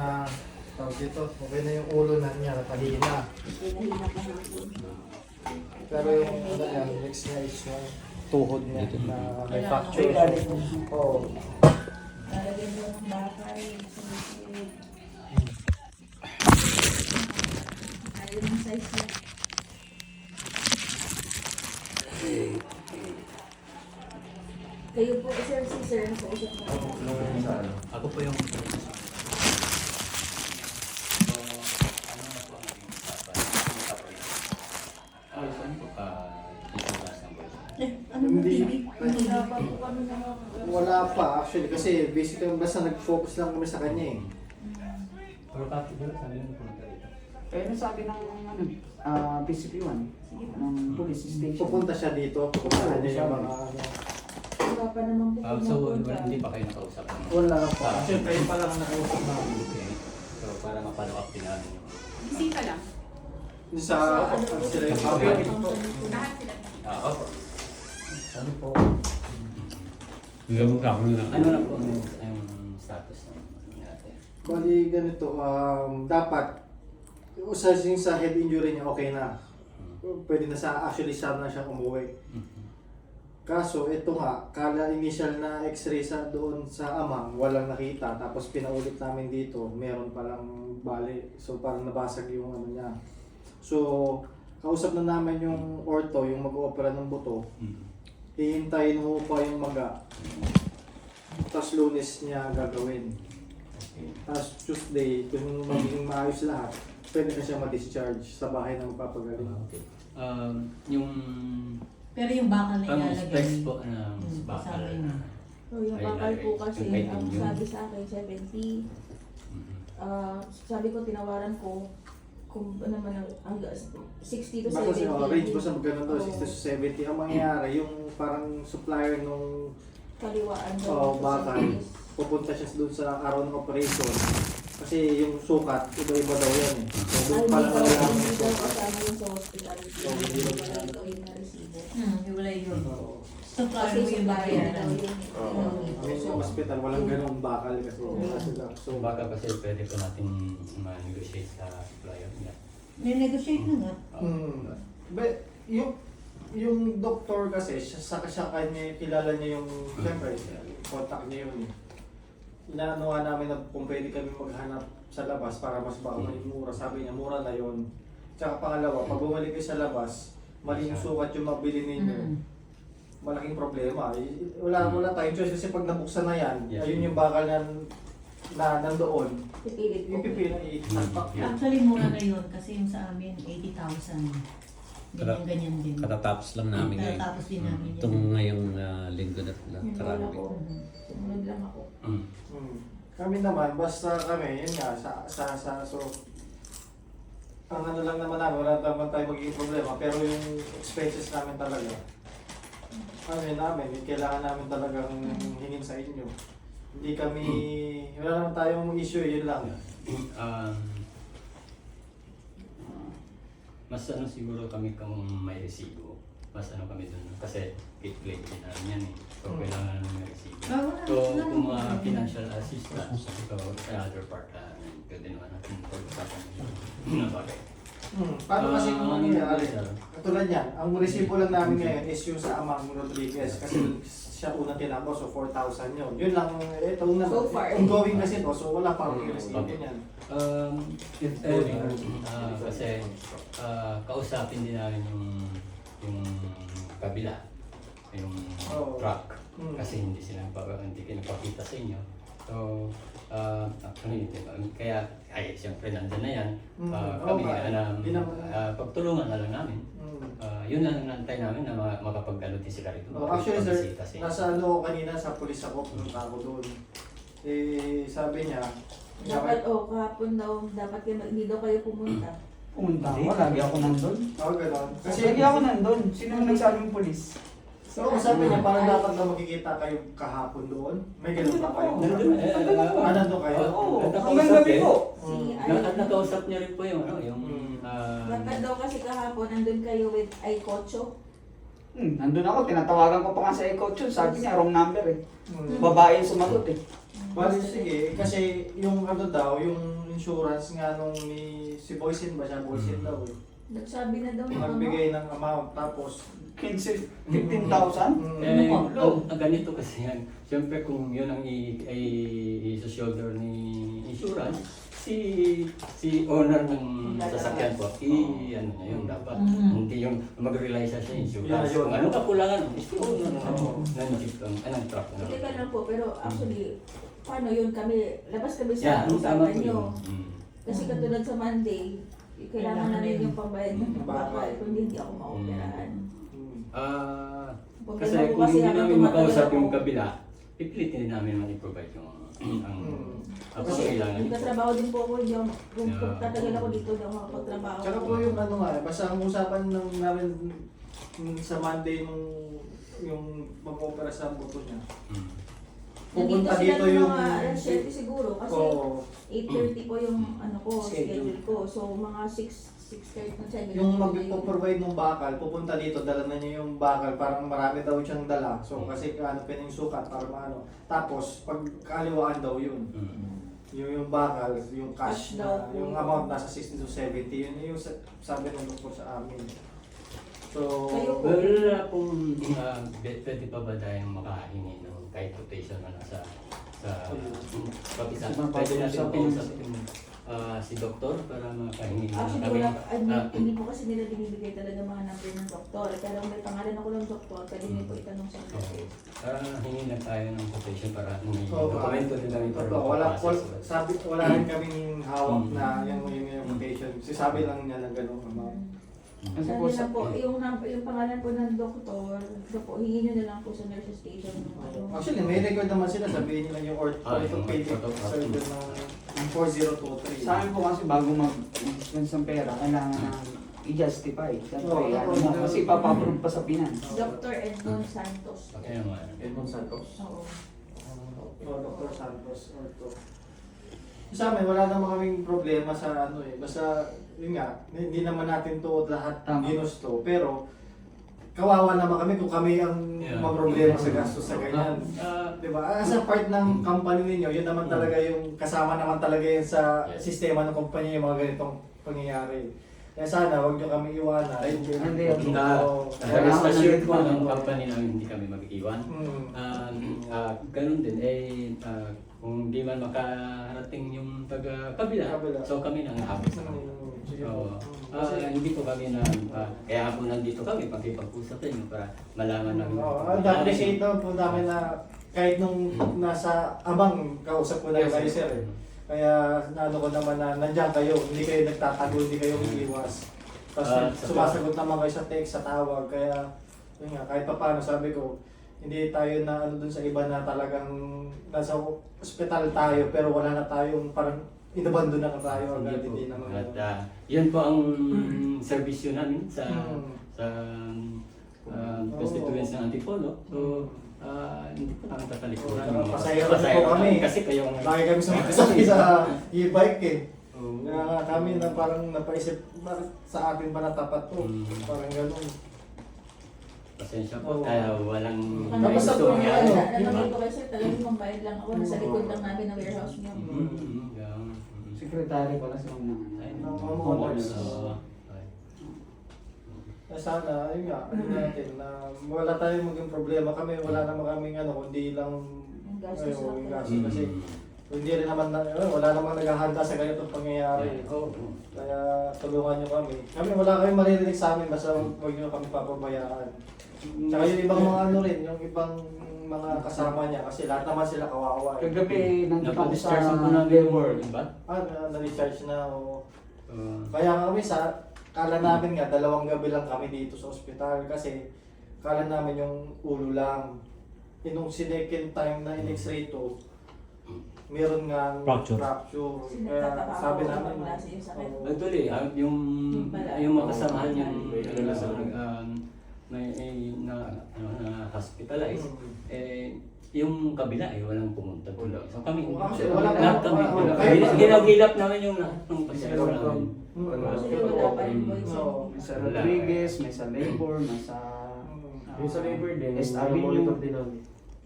na tawag dito, okay na yung ulo na niya, nakahina. Pinahina pa natin. Pero yung ano yan, next niya is yung tuhod niya na may Kailangan fracture. Oo. Lalagyan daw ng bakay sa likod. Ayaw ng size niya. Kayo po, sir, si sir, nakausap ko. Ako po yung Ano mo, Hindi. TV? Hindi na pa po kami Wala pa actually kasi basically basta nag-focus lang kami sa kanya eh. Pero kapit ba sabi mo pumunta rito? Eh, sabi ng PCP1, ng police station. Pupunta siya dito, pupunta niya yung mga ano. Wala pa naman po So, pinapunta. hindi pa kayo nakausap? Wala pa. Actually kayo pa lang nakausap namin. Okay. So, para mapalo up din namin yung... Bisita lang. Yung sa sila yung Lahat sila. Opo. ano po. Ano na po yung status ng natin? Bali ganito, dapat usasin sa head injury niya okay na. Pwede na actually siya na siya umuwi. Kaso ito nga, kala initial na x-ray sa doon sa amang, walang nakita. Tapos pinaulit namin dito, meron palang bali. So parang nabasag yung ano niya. So, kausap na namin yung ortho, yung mag-oopera ng buto. Hihintayin mo pa yung maga. Tapos Lunes niya gagawin. Tapos Tuesday, kung magiging maayos lahat, pwede na siya ma-discharge sa bahay na magpapagaling. Okay. Yung Pero yung bakal na ang ilalagay. specs po ng bakal. kasama yun. So, yung bakal po kasi, Yung ang yun. sabi sa akin, 70. Sabi ko, tinawaran ko, kung ano man, ang 60 to 70. Basta range basta magkano to, Oo. 60 to 70. Ang mangyayari, yung parang supplier nung Kaliwaan bakal, pupunta siya doon sa araw ng operation. Kasi yung sukat, iba-iba daw yan eh. So Ay, doon pala hindi daw, lang hindi daw yung kasama yung sa hospital. Oo, hindi Hindi daw daw kasama. ito yung na-resibo. Hiwalay yun. Oo. So, paano mo yung babayaran? I mean, sa hospital, walang ganong bakal kasi wala sila. So, So, baka kasi pwede po natin ma-negotiate sa supplier niya. Ninegotiate na nga. But, yung doktor kasi, siya kanya, kilala niya yung, siyempre, contact niya yun. Inaano nga namin na kung pwede kami maghanap sa labas para mas baka yung mura. Sabi niya, mura na yun. Tsaka pangalawa, pag bumalik kayo sa labas, mali yung sukat yung mabili ninyo. Malaking problema. Wala tayong choice kasi pag nabuksan na yan, Yes. ayun yung bakal na nandoon. Pipilit ko. Yung pipila, itakpak yun. Actually, mura na yun kasi yung sa amin, 80,000. Ganyan din. Katatapos lang namin ngayon. Katatapos din namin yan. Itong ngayong linggo na Yun karami. wala ko. Sumunod lang ako. Kami naman, basta kami, yun nga, so, ang ano lang naman namin, wala naman tayo magiging problema, pero yung expenses namin talaga, kailangan namin talagang hingin sa inyo. Hindi kami, wala naman tayong issue, yun lang. Mas ano siguro kami kung may resibo. Mas ano kami dun. Kasi plate din namin yan eh. So kailangan namin may resibo. So kung mga financial assistance, so sa other part, pwede naman natin pag-usapan na bagay. Paano kasi kung mangyayari? sir? Katulad yan, ang resibo lang namin ngayon is yung sa Amang Rodriguez kasi siya unang tinako, so 4,000 yun. Yun lang, ito na. So far. Ongoing kasi to, so wala pang resibo Okay. niyan. If ever, kasi kausapin din namin yung kabila, yung Oo. truck, Mm. kasi hindi pinapakita sa inyo. So, actually, kaya, siyempre nandun na yan. Kami pagtulungan na lang namin. Yun lang ang nantay namin na makapag-ano din sila rito. Actually sir, makapag-bisita sa inyo. nasa ano ko kanina sa pulis ako, pumunta ako doon. Eh, sabi niya, Dapat, kahapon daw, dapat kayo, hindi daw kayo pumunta. Pumunta ako, lagi ako nandun. gano'n. Kasi, Lagi ako nandun. Sino ang nagsabing polis? so sabi niya, parang dapat na magkikita kayo kahapon doon. May ganun pa kayo. Nandun, Nandun kayo? Oo, Nakausap hanggang gabi eh. po. Si At nakausap niya rin po yung dapat daw kasi kahapon, nandun kayo with Aikocho. Nandun ako, tinatawagan ko pa nga sa Ecocho. Sabi niya, wrong number eh. Mm. Babae yung sumagot eh. Bali, sige, kasi yung ano daw, yung insurance nga nung ni si Boysin ba siya? Boysin daw eh. Nagsabi na daw ng ano. Nagbigay ng amount, tapos 15,000? Eh, Ano ang ganito kasi yan. Siyempre kung yun ang i-shoulder ni insurance, si owner ng sasakyan po, ano na yun dapat. Hindi yung mag-rely sa insurance. Yun. Kung ano kakulangan, is the owner ng jeep, anong truck na. Hindi ka lang po, pero actually, paano yun kami, labas kami Yeah, sa ang tama usapan po nyo. yun. Kasi katulad sa Monday, kailangan namin yung pambayad ng Bakal. bakal, kung hindi ako maoperahan. Kasi Problema ko kung kasi hindi ako namin tumatagal makausap ako. yung kabila, pipilitin din namin i-provide yung ang Kasi kailangan. nagtatrabaho din po ako, hindi ako, kung Yeah. tatagal ako dito, hindi ako makapagtrabaho. tsaka po yung ano nga, basta ang usapan ng namin sa Monday nung yung mag-opera sa buto niya. Nandito Pupunta sila dito ng yung... mga alas 7 siguro, kasi Oo. 8:30 po yung ano ko, Schedule. schedule ko. So mga 6:30 na 7. Yung magpo-provide ng bakal, pupunta dito, dala na niya yung bakal, parang marami daw siyang dala. So kasi ano pa yung sukat para maano. Tapos pag kaliwaan daw yun. Yung bakal, yung cash Cash na, daw po. yung amount nasa 60 to 70, yun yung sabi ng doktor sa amin. So, Kayo po. Wala pong pwede pa ba tayong makahingi ng kahit quotation na sa kapisa. Pwede natin kausapin si doktor para makahingi na Actually, kami. hindi po kasi nila binibigay talaga mga number ng doktor. Kaya lang may pangalan ako ng doktor, pwede niyo po itanong sa Okay. Para hingi na tayo ng quotation para may Oo, dokumento din kami para wala rin kaming hawak na yung quotation. Sabi lang niya ng ganung amount. Kasi Sabi po lang po, yung pangalan po ng doktor, po, hingin nyo na lang po sa nurse station. Actually, may record naman sila, sabihin nila yung orthopedic yung surgeon ng 4023. Sa amin po kasi bago mag-dispense ng pera, kailangan na i-justify. Siyempre, Oo, ano mo, kasi papaprove pa sa finance. Dr. Edmond Santos. Kaya naman. Edmond Santos. Oo. Dr. Santos, ortho. Sa amin, wala naman kaming problema sa ano eh. Basta, yun nga, hindi naman natin to lahat Tama. ginusto. Pero, kawawa naman kami kung kami ang Yeah. problema sa gastos sa ganyan. Ah, Diba? As a part ng company ninyo, yun naman talaga yung kasama naman talaga yun sa Yes. sistema ng kumpanya yung mga ganitong pangyayari. Kaya sana, huwag nyo kami iwanan. Hindi. Rest assured po ng company namin hindi kami mag-iwan. Ganun din, kung di man makarating yung taga-kabila, Kabila. so kami nang habis sa kanila. Sige So, po. Kasi, hindi po kami na, kaya ako nandito kami, pagkipag-usap tayo para malaman namin. appreciate naman po namin na kahit nung nasa abang kausap ko na kayo sir eh. Kaya naano ko naman na nandiyan kayo, hindi kayo nagtatago, hindi kayo umiiwas. Tapos sumasagot naman kayo sa text, sa tawag, kaya yun nga, kahit pa paano sabi ko, hindi tayo na ano dun sa iba na talagang nasa ospital tayo pero wala na tayong parang inabando na tayo agad, hindi naman. At yun po ang serbisyo namin sa constituents ng Antipolo. So, hindi po namin tatalikuran. Pasahero po kami. Kasi kayo ang Lagi kami sumakasakay sa e-bike eh. Oo. Kaya nga kami na parang napaisip, bakit sa atin ba natapat to? Parang ganun. Pasensya po, Oo. kaya walang Basta po yung ano, Nabanggit ko kayo sir, talagang mambayad lang ako. Nasa likod lang namin ng warehouse niyo. Secretary pala sa mga Sana, yun nga, ano natin, na wala tayong maging problema kami, wala naman kaming ano, kundi lang Yung gastos yung lang. gasto. Kasi hindi rin naman, wala namang naghahanda sa ganitong pangyayari. Kaya tulungan nyo kami. Kami wala kayong maririnig sa amin, basta huwag nyo kami papabayaan. Tsaka yung ibang mga ano rin, yung ibang mga kasama niya, kasi lahat naman sila kawawa. Kagabi, nandito ako sa Napa-discharge po namin labor. ba? Na-discharge na. Kaya nga kami kala namin nga, 2 gabi lang kami dito sa ospital kasi kala namin yung ulo lang. Nung second time na in-x-ray to, meron nga Fracture. Kaya sabi namin, Actually, yung mga kasamahan yung na hospitalized, yung kabila walang pumunta doon. So kami, Actually, wala lahat kami, ginagilap namin yung lahat ng pasyento namin. Wala pa yung voice. Oo. May sa Rodriguez, may sa labor, may sa Yung sa labor din, SRB monitor din namin.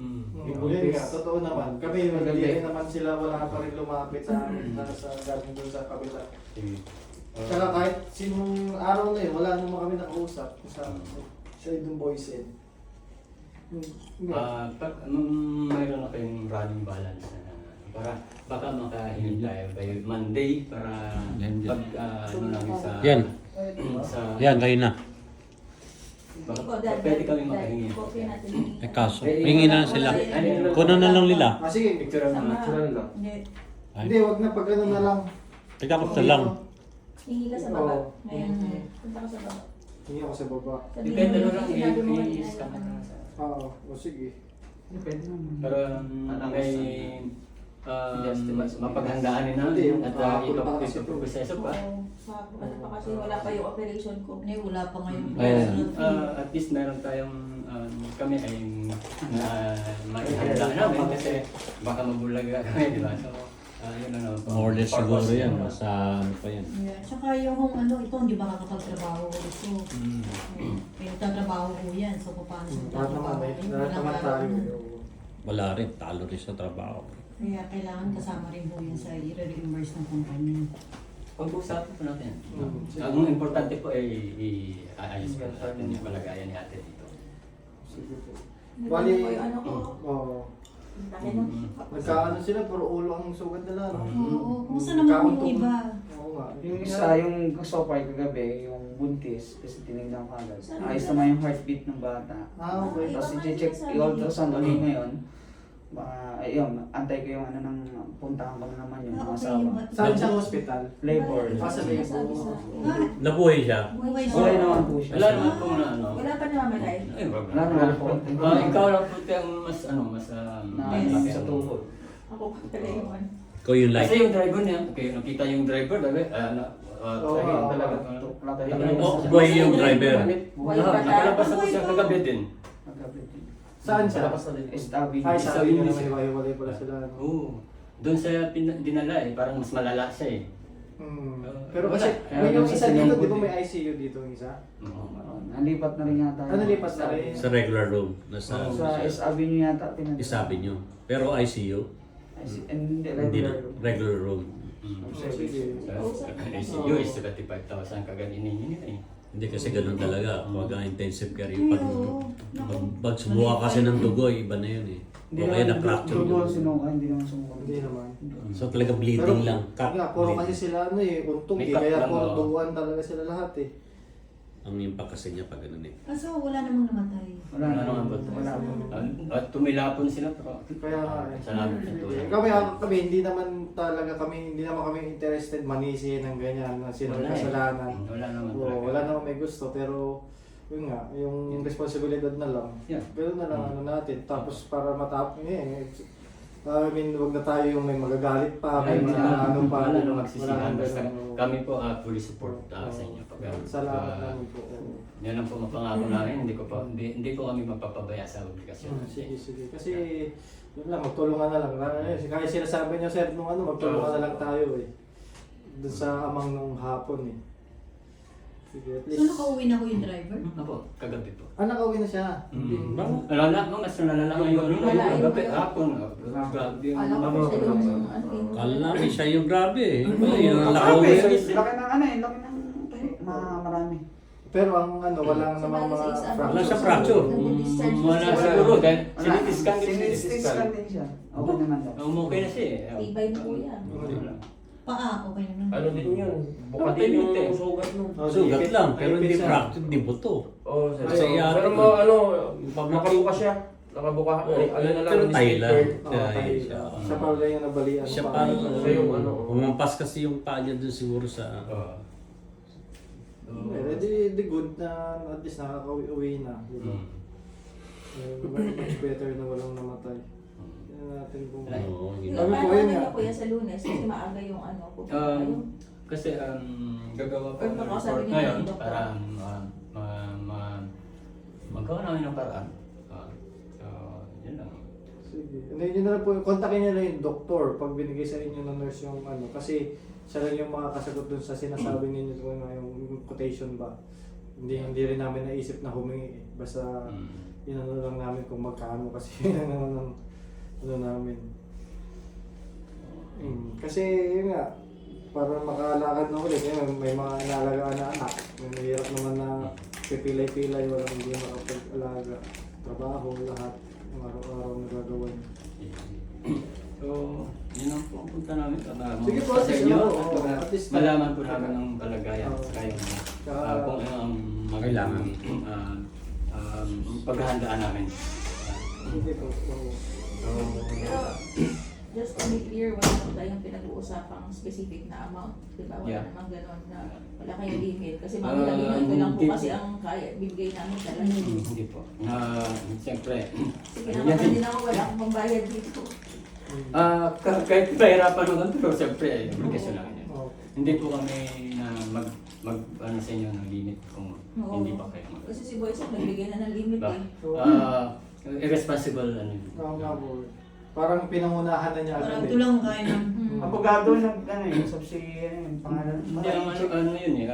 Yun nga, totoo naman. Kami, hindi rin naman sila, wala pa rin lumapit sa amin na sa galing doon sa kabila. Tsaka kahit sinong araw na yun, wala naman kami nakausap sa yung boys in. Mayroon na kayong running balance na para baka makahingi tayo kayo Monday para pag ano namin sa Yan. sa Yan, kayo na. pwede kami makahingi. Copy natin. Eh kaso, hingi na sila. Kuno na lang nila. Sige, Picture Sama. na. Hindi. hindi, wag na pag ano na lang. Tagkakot na lang. Hingi ka sa baba. Oo. Ngayon, punta ka sa baba. Hindi ako sa baba. Sabihin Depende mo, na lang sinabi mo kanina i-scan yung ano. Oo, o sige. Depende naman. Pero may mapaghandaan din namin at ipaproseso pa. Oo, ano pa kasi wala pa yung operation ko. Hindi, wala pa ngayon. At least meron tayong kami ay maihanda namin kasi baka mabulaga kami, di ba? So, yun ano. More or less siguro yan. Sa ano pa yan. Yeah. Tsaka yung ano, ito hindi ba kakapagtrabaho ko ito. Pinagtatrabaho ko yan. So, paano sa Lahat naman tayo. Wala rin. Talo rin sa trabaho. Kaya kailangan kasama rin po yan sa i-reimburse ng company. Pag-usapan po natin. Ang importante po ay i-ayos po natin yung kalagayan ni ate dito. Sige po. Bali, yung ano ko. Oo. Laki nun. Nagkaano sila, puro ulo ang sugat nila. No? Oo, kumusta naman po yung iba? Oo nga. Yung isa, yung sopay kagabi, yung buntis, kasi tinignan ko agad. Ayos naman yung heartbeat ng bata. Ah, okay. Tapos i-check, i-ultrasound ulit ngayon. Baka, ayun, antay ko yung ano nang puntahan ko na naman yung Okay, asawa. yung Saan sa hospital? Labor. Sa labor. Nabuhay siya. Buhay Buhay naman po siya. Wala naman po na ano. Wala pa namamatay. Ay, Wala wala naman po. Ikaw lang po yung mas mas Nakakapit sa tuhod. Ako pa pala yung ano. Ikaw yung Kasi like. yung driver niya, okay, nakita yung driver, dabi, tahin talaga. Buhay yung driver. Nakalabas ako siya kagabi din. Kagabi din. Saan siya? Estabi. Ay, Sa sabi niya English. naman hiwa-hiwalay pala sila. no? Oo. Doon sa dinala eh, parang mas malala siya eh. Pero Wala. kasi, Kaya may yung nasa isa dito, sinanggot di ba eh. may ICU dito yung isa? Nalipat na rin yata. Ah, nalipat na rin. Sa regular room. Nasa Sa Estabi niyo yata. isabi nyo. Pero ICU, Hindi, hindi na. regular. Regular room. Sige. ICU is 75,000 kagad inihingi eh. Hindi kasi ganun talaga. Pag intensive care yung pag sumuha kasi ng dugo, iba na yun eh. O kaya na-fracture Dugo, yun. sinuka, hindi naman sumuka. Hindi naman. So talaga bleeding lang. Cut. Nga, puro bleeding. kasi sila ano eh, untog May eh. cut Kaya lang, puro oo. duguan talaga sila lahat eh. Ang impact kasi niya pag ganun eh. Kaso wala namang namatay. Wala Wala naman. naman po. Wala naman. At tumilapon sila pero Kaya nga eh. salamat sa tulong. Kami, hindi naman kami interested manisi ng ganyan na sino Wala eh. kasalanan. Wala naman Oo, talaga. wala naman may gusto pero yun nga, yung responsibilidad na lang. Yeah. Pero na lang ano natin. Tapos para matapos I mean, wag na tayo yung may magagalit pa, may mga ano pa. Wala na magsisihan. Wala Basta ganun. kami po fully support sa inyo. Salamat namin po. Yan ang po mapangako namin. Hindi po kami magpapabaya sa obligasyon. Sige. Kasi yun lang, magtulungan na lang. Kaya sinasabi niyo, sir, nung ano, magtulungan na lang tayo eh. Doon sa amang nung hapon eh. Sige, at So, least. nakauwi na ko yung driver? Ako, kagabi po. Nakauwi na siya. Wala na, mas nalala ngayon. Wala, Kagabi, wala. hapon. Grabe yung Alam ko siya yung ano yung... Kala namin siya yung grabe eh. Yung Laki nakauwi. ng ano eh, laki ng marami. Pero ang ano, walang namang mga Wala siya fracture. Wala siguro dahil sinitiskan Sinitiskan din siya. Okay naman daw. Okay na siya eh. Tibay na po yan. Paa, okay naman. Ano din yun? Buka Okay, din yung ipit eh. sugat nun. Sugat lang, pero hindi fracture, hindi buto. Oo, sir. Kasi yata- Pero ano, nakabuka siya. Nakabuka. Ano na lang, Pero ni Thailand. skateboard. Kaya siya. Siya pala yung nabalian. Siya pa. parang Siya yung ano. umampas kasi yung paa niya dun siguro sa... Di good na at least nakaka-uwi na. Di ba? Much better na walang namatay. Tingnan natin kung... Oo, yun. Sabi ko, Paano yun niya nga. kuya sa Lunes? Kasi maaga yung ano. pupunta kayo. Kasi gagawa ko Or ng baka report sabi niya ngayon ng doktor. para magawa namin ng paraan. So, yun lang. Sige. Ano yun na lang po, kontakin niya na yung doktor pag binigay sa inyo ng nurse yung ano. Kasi siya lang yung makakasagot dun sa sinasabi ninyo kung yung quotation ba. Hindi rin namin naisip na humingi. Basta inano lang namin kung magkano kasi yun ang naman ang ano namin. Kasi yun nga, para makalakad na ulit, may mga inalagaan na anak. May mahirap naman na pipilay-pilay, walang hindi makapag-alaga. Trabaho, lahat, yung araw-araw na gagawin. So, yun ang pupunta namin para Sige po, sa inyo, at least malaman po namin ang kalagayan Oo. sa yung Saka- kung ano ang Kailangan. paghahandaan namin. Hindi po. Pero, just to be clear, wala po tayong pinag-uusapang specific na amount. Diba? Wala Yeah. namang gano'n na wala kayong limit. Kasi Ah, ito lang po hindi kasi po. ang kaya, bibigay namin talaga. Hindi po. Siyempre, Kasi kinakaman din ako, wala akong pambayad dito. kahit mahirapan naman pero siyempre, obligasyon lang yun. Oo. Hindi po kami na ano sa inyo ng limit kung Oo. hindi pa kayo mag- Kasi si Boyce nagbigay na ng limit Ba? eh. Irresponsible ano yun. Oo nga po. Parang pinangunahan na niya Parang agad ito lang kaya ng... Abogado ng ano yung pangalan. Hindi ano yun eh,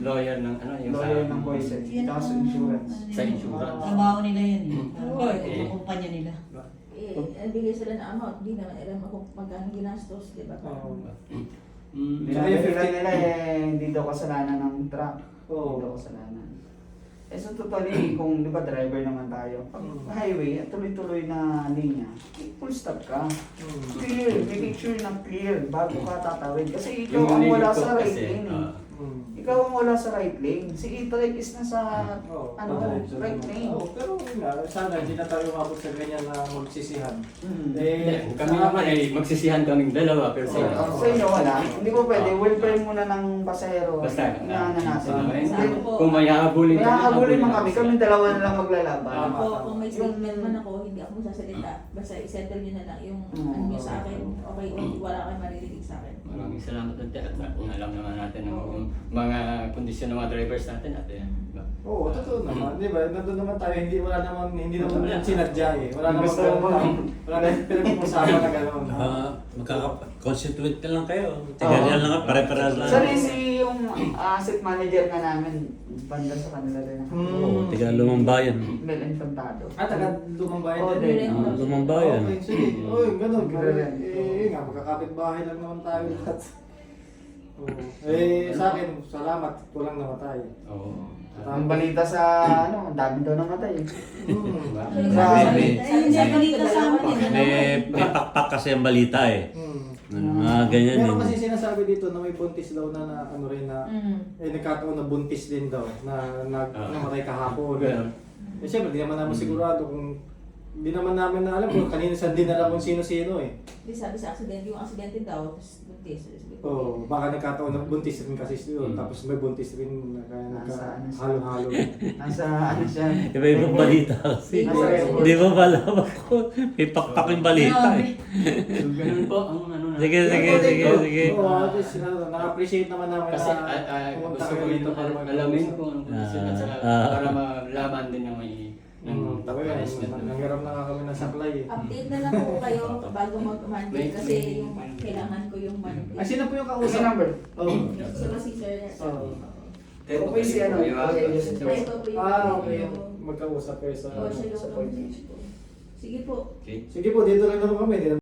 lawyer ng ano yung Lawyer ng Boyce. Yan Tapos ang- insurance. Sa insurance. Trabaho nila yan eh. Oo. Yung kumpanya nila. Nagbigay sila ng amount, di naman alam kung magkano ginastos, di ba? Oo. Binabila nila hindi daw kasalanan ng truck. Oo. Hindi daw kasalanan. So totally, kung di ba driver naman tayo, pag highway, at tuloy-tuloy na linya, full stop ka. Clear, making sure na clear bago ka tatawid. Kasi ikaw ang wala limit ko sa right kasi, lane eh. Ikaw ang wala sa right lane. Si e-trike is nasa Oo, ano, padiretso right naman. lane. Oo, pero yun nga, sana hindi na tayo umabot sa ganyan na magsisihan. Hindi, kami naman ay magsisihan kaming dalawa pero sa inyo. Oo. Sa inyo wala. Hindi po pwede. Welfare muna ng pasahero. Basta, Inaano natin. kung may hahabulin May hahabulin man kami. Kami dalawa na lang maglalaban. Tama. Kung may statement man ako, hindi ako magsasalita. Basta i-settle nyo na lang yung ano nyo sa akin. Okay, wala kayong maririnig sa akin. Maraming salamat at alam naman natin ang mga kondisyon ng mga drivers natin at Oo, totoo naman. Di ba? Nandun naman tayo, hindi naman yan sinadya eh. Wala naman Gusto ganun mo. wala naman pinag-usapan na gano'n. Magkaka-constituent na lang kayo. Tigarian lang, pare-parehas lang. Sarili yung asset manager nga namin, banda sa kanila rin. Oo, tiga lumang bayan. Mel Encantado. Taga Lumang Bayan Oo, din. din. Lumang bayan. Okay, sige. Uy, ganun. Ganun. Eh, nga, magkakapit bahay lang naman tayo lahat. Oo. Eh, sa akin, salamat. Kulang namatay. Oo. Ang balita sa ano, ang dami daw namatay. Grabe. Hindi ang balita sa amin eh. May pakpak kasi ang balita eh. Mga ganyan Meron eh. kasi sinasabi dito na may buntis daw na ano rin na nagkataon na buntis din daw na namatay kahapon. Ganun. Eh syempre, di naman namin sigurado kung di naman namin na alam kung kanina sa dinala kung sino-sino eh. Di sabi sa aksidente, yung aksidente daw, tapos buntis. Oo, baka nagkataon na buntis rin kasi yun. Tapos may buntis rin na kaya halo-halo. Nasa ano siya. Iba-ibang balita kasi. Di ba malaman ko? May pakpak yung balita eh. So, ganun po ang ano na. Sige. Oo, at least na-appreciate naman namin Kasi na pumunta gusto ko kayo dito alamin kung anong kondisyon at saka para malaman din ng may ng Nanghiram na nga kami ng saklay eh. Update na lang po kayo bago mag-Monday kasi yung kailangan ko yung Monday. Ay, sino po yung Kasi kausap? number. Oo. So kasi sir, Okay, si ano, okay. ito po yung Okay. Magkausap kayo sa Oh, siya sa yung point. Sige po. Okay. Sige po, dito lang naman kami.